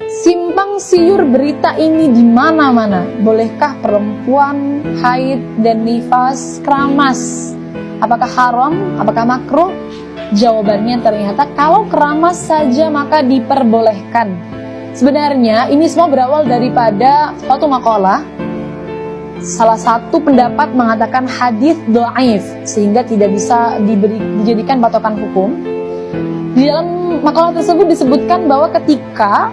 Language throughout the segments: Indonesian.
Simpang siur berita ini di mana-mana. Bolehkah perempuan haid dan nifas keramas? Apakah haram? Apakah makruh? Jawabannya ternyata kalau keramas saja maka diperbolehkan. Sebenarnya ini semua berawal daripada suatu makalah. Salah satu pendapat mengatakan hadis dhaif sehingga tidak bisa dijadikan patokan hukum. Di dalam makalah tersebut disebutkan bahwa ketika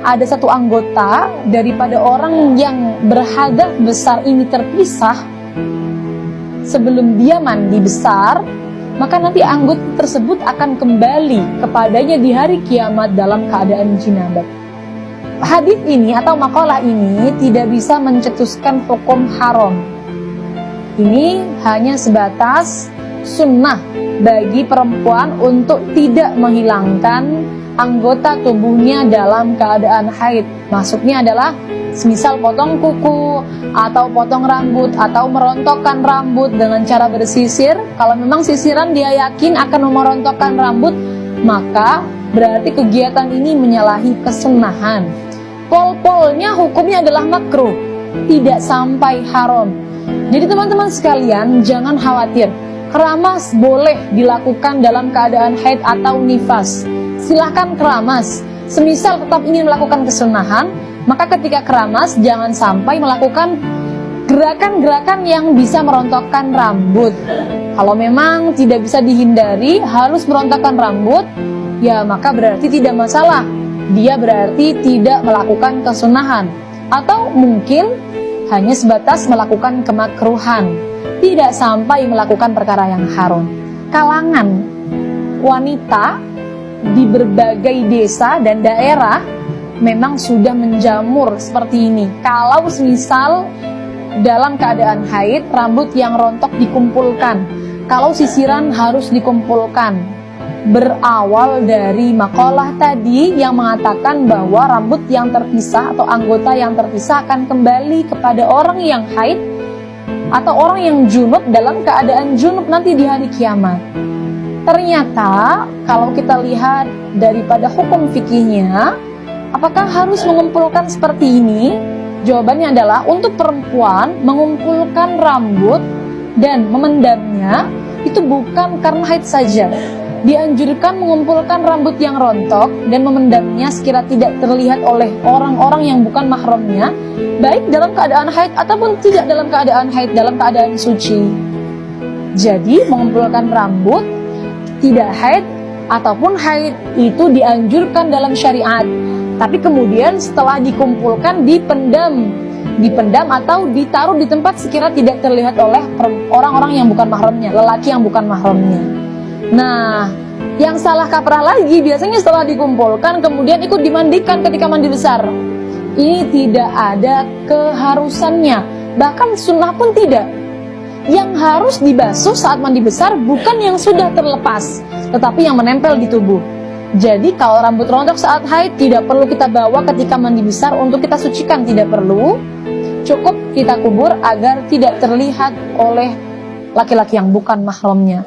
ada satu anggota daripada orang yang berhadas besar ini terpisah sebelum dia mandi besar, maka nanti anggota tersebut akan kembali kepadanya di hari kiamat dalam keadaan jinabat. Hadis ini atau makalah ini tidak bisa mencetuskan hukum haram. Ini hanya sebatas sunnah bagi perempuan untuk tidak menghilangkan anggota tubuhnya dalam keadaan haid. Maksudnya adalah semisal potong kuku atau potong rambut atau merontokkan rambut dengan cara bersisir. Kalau memang sisiran dia yakin akan merontokkan rambut, maka berarti kegiatan ini menyalahi kesunahan. Pol-polnya hukumnya adalah makruh, tidak sampai haram. Jadi teman-teman sekalian jangan khawatir. Keramas boleh dilakukan dalam keadaan haid atau nifas. Silahkan keramas. Semisal tetap ingin melakukan kesunahan, maka ketika keramas jangan sampai melakukan gerakan-gerakan yang bisa merontokkan rambut. Kalau memang tidak bisa dihindari harus merontokkan rambut, ya maka berarti tidak masalah. Dia berarti tidak melakukan kesunahan. Atau mungkin hanya sebatas melakukan kemakruhan, tidak sampai melakukan perkara yang haram. Kalangan wanita di berbagai desa dan daerah memang sudah menjamur seperti ini. Kalau semisal dalam keadaan haid, rambut yang rontok dikumpulkan, kalau sisiran harus dikumpulkan. Berawal dari makalah tadi yang mengatakan bahwa rambut yang terpisah atau anggota yang terpisah akan kembali kepada orang yang haid atau orang yang junub dalam keadaan junub nanti di hari kiamat. Ternyata kalau kita lihat daripada hukum fikihnya, apakah harus mengumpulkan seperti ini? Jawabannya adalah untuk perempuan mengumpulkan rambut dan memendamnya itu bukan karena haid saja. Dianjurkan mengumpulkan rambut yang rontok dan memendamnya sekira tidak terlihat oleh orang-orang yang bukan mahramnya, baik dalam keadaan haid ataupun tidak dalam keadaan haid, dalam keadaan suci. Jadi mengumpulkan rambut tidak haid ataupun haid itu dianjurkan dalam syariat. Tapi kemudian setelah dikumpulkan dipendam atau ditaruh di tempat sekira tidak terlihat oleh orang-orang yang bukan mahramnya, lelaki yang bukan mahramnya. Nah, yang salah kaprah lagi biasanya setelah dikumpulkan kemudian ikut dimandikan ketika mandi besar. Ini tidak ada keharusannya, bahkan sunnah pun tidak. Yang harus dibasuh saat mandi besar bukan yang sudah terlepas, tetapi yang menempel di tubuh. Jadi kalau rambut rontok saat haid tidak perlu kita bawa ketika mandi besar untuk kita sucikan, tidak perlu. Cukup kita kubur agar tidak terlihat oleh laki-laki yang bukan mahramnya.